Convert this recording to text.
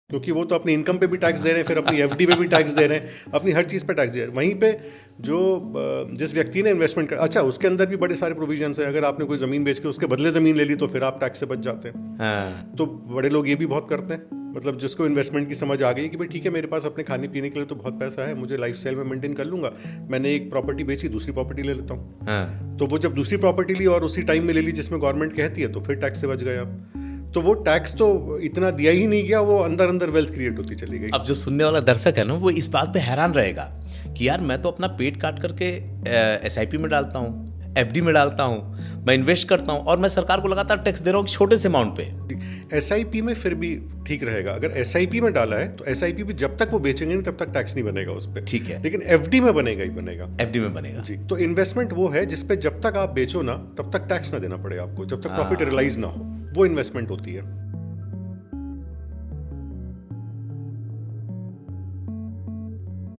क्योंकि वो तो अपनी इनकम पे भी टैक्स दे रहे हैं, फिर अपनी एफडी पे भी टैक्स दे रहे हैं, अपनी हर चीज़ पे टैक्स दे रहे हैं। वहीं पे जो जिस व्यक्ति ने इन्वेस्टमेंट कर, अच्छा उसके अंदर भी बड़े सारे प्रोविजंस हैं। अगर आपने कोई ज़मीन बेच के उसके बदले ज़मीन ले ली तो फिर आप टैक्स से बच जाते हैं। हाँ। तो बड़े लोग ये भी बहुत करते हैं, मतलब जिसको इन्वेस्टमेंट की समझ आ गई कि भाई ठीक है, मेरे पास अपने खाने पीने के लिए तो बहुत पैसा है, मुझे लाइफ स्टाइल में मेंटेन कर लूंगा, मैंने एक प्रॉपर्टी बेची, दूसरी प्रॉपर्टी ले लेता हूँ। हाँ। तो वो जब दूसरी प्रॉपर्टी ली और उसी टाइम में ले ली जिसमें गवर्नमेंट कहती है, तो फिर टैक्स से बच गए आप। तो वो टैक्स तो इतना दिया ही नहीं गया, वो अंदर अंदर वेल्थ क्रिएट होती चली गई। अब जो सुनने वाला दर्शक है ना, वो इस बात पे हैरान रहेगा कि यार मैं तो अपना पेट काट करके एसआईपी में डालता हूँ, एफडी में डालता हूँ, मैं इन्वेस्ट करता हूँ और मैं सरकार को लगातार टैक्स दे रहा हूँ छोटे से अमाउंट पे। एसआईपी में फिर भी ठीक रहेगा। अगर एसआईपी में डाला है तो एसआईपी भी जब तक वो बेचेंगे नहीं तब तक टैक्स नहीं बनेगा उस पर। ठीक है। लेकिन एफडी में बनेगा ही बनेगा। एफडी में बनेगा जी। तो इन्वेस्टमेंट वो है जिसपे जब तक आप बेचो ना तब तक टैक्स ना देना पड़े आपको, जब तक प्रॉफिट रियलाइज ना हो, वो इन्वेस्टमेंट होती है।